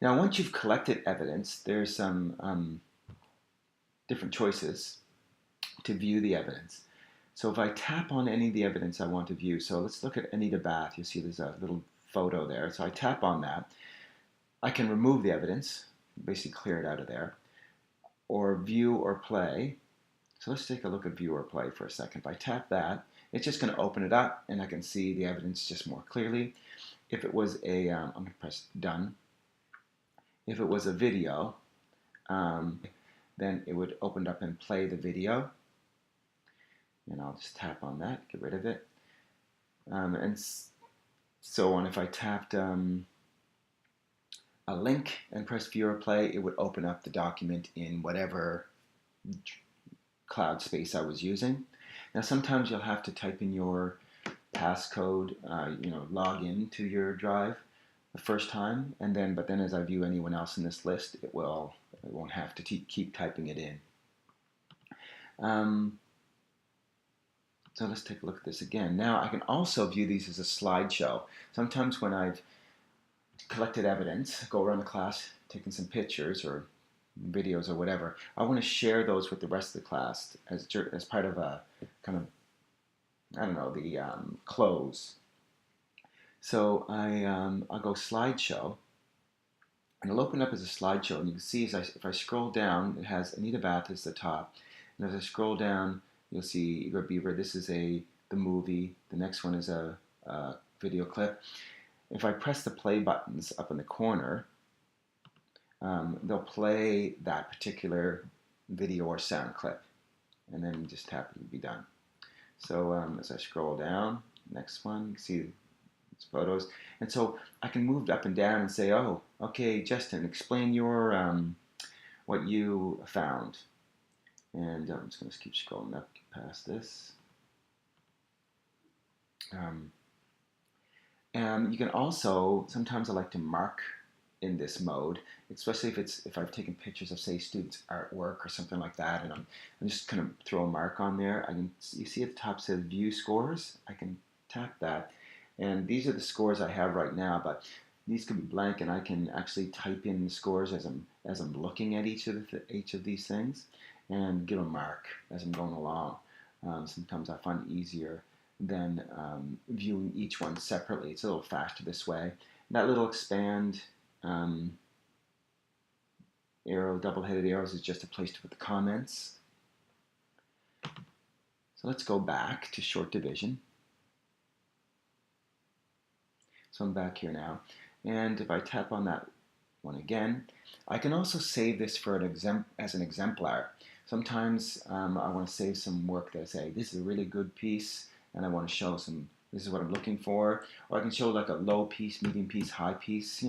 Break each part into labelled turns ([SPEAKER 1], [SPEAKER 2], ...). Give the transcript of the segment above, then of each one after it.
[SPEAKER 1] Now, once you've collected evidence, there's some different choices to view the evidence. So if I tap on any of the evidence I want to view, so let's look at Anita Bath. You see there's a little photo there. So I tap on that. I can remove the evidence, basically clear it out of there, or view or play. So let's take a look at view or play for a second. If I tap that, it's just going to open it up and I can see the evidence just more clearly. If it was I'm going to press done. If it was a video, then it would open up and play the video. And I'll just tap on that, get rid of it. And so on. If I tapped a link and press view or play, it would open up the document in whatever cloud space I was using. Now sometimes you'll have to type in your passcode, log in to your drive the first time, but then as I view anyone else in this list, it won't have to keep typing it in. So let's take a look at this again. Now I can also view these as a slideshow. Sometimes when I've collected evidence, go around the class taking some pictures or videos or whatever, I want to share those with the rest of the class as part of a kind of, the close. So I'll go slideshow, and it'll open up as a slideshow, and you can see if I scroll down, it has Anita Bath as the top, and as I scroll down, you'll see Igor Beaver. This is the movie. The next one is a video clip. If I press the play buttons up in the corner, they'll play that particular video or sound clip, and then just tap it and be done. So as I scroll down, next one, you can see it's photos, and so I can move up and down and say, oh, okay, Justin, explain your what you found. And I'm just going to keep scrolling up past this. And you can also, sometimes I like to mark in this mode, especially if I've taken pictures of, say, students' artwork or something like that, and I'm just kind of throw a mark on there. You see at the top says View Scores. I can tap that, and these are the scores I have right now. But these could be blank, and I can actually type in the scores as I'm looking at each of these things, and give a mark as I'm going along. Sometimes I find it easier than viewing each one separately. It's a little faster this way. That little expand arrow, double-headed arrows, is just a place to put the comments. So let's go back to short division. So I'm back here now, and if I tap on that one again, I can also save this for as an exemplar. Sometimes I want to save some work that I say, this is a really good piece, and I want to show this is what I'm looking for. Or I can show like a low piece, medium piece, high piece,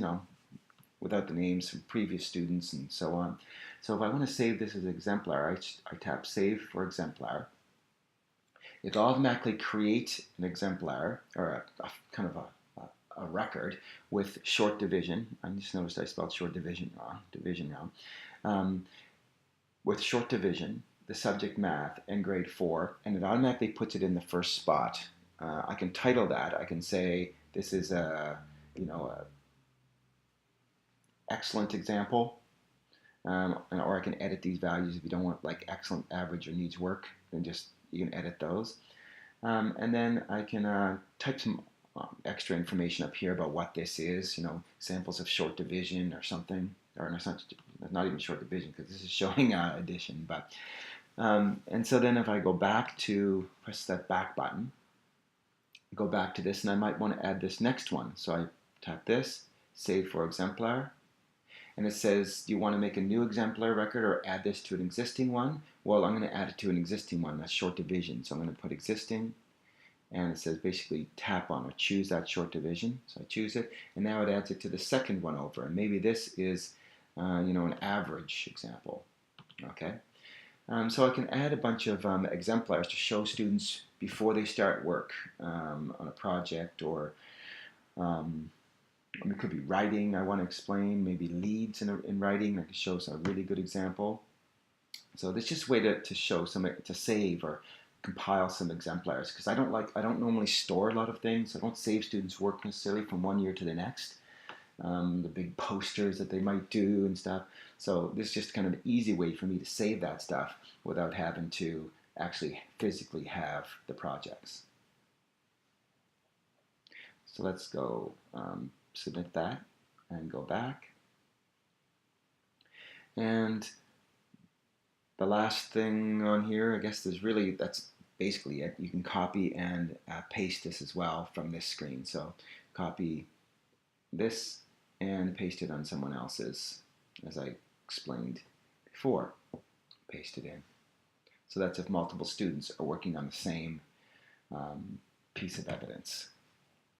[SPEAKER 1] without the names from previous students and so on. So if I want to save this as exemplar, I tap Save for Exemplar. It'll automatically create an exemplar, or a kind of a record with short division. I just noticed I spelled short division wrong. With short division, the subject math, and grade 4, and it automatically puts it in the first spot. I can title that. I can say this is a excellent example, or I can edit these values if you don't want like excellent, average, or needs work. Then you can edit those, and then I can type some extra information up here about what this is. Samples of short division or something, or no, it's not even short division because this is showing addition. But and so then if I go back to press that back button, go back to this, and I might want to add this next one. So I tap this, Save for Exemplar, and it says, do you want to make a new exemplar record or add this to an existing one? Well, I'm going to add it to an existing one. That's short division. So I'm going to put existing, and it says basically tap on or choose that short division. So I choose it, and now it adds it to the second one over. And maybe this is, an average example. Okay. So I can add a bunch of exemplars to show students before they start work on a project, or it could be writing. I want to explain maybe leads in writing. I can show a really good example. So this is just a way to show to save or compile some exemplars, because I don't normally store a lot of things. I don't save students' work necessarily from one year to the next. the big posters that they might do and stuff. So this is just kind of an easy way for me to save that stuff without having to actually physically have the projects. So let's go submit that and go back. And the last thing on here, I guess that's basically it. You can copy and paste this as well from this screen. So copy this and paste it on someone else's, as I explained before. Paste it in. So that's if multiple students are working on the same piece of evidence.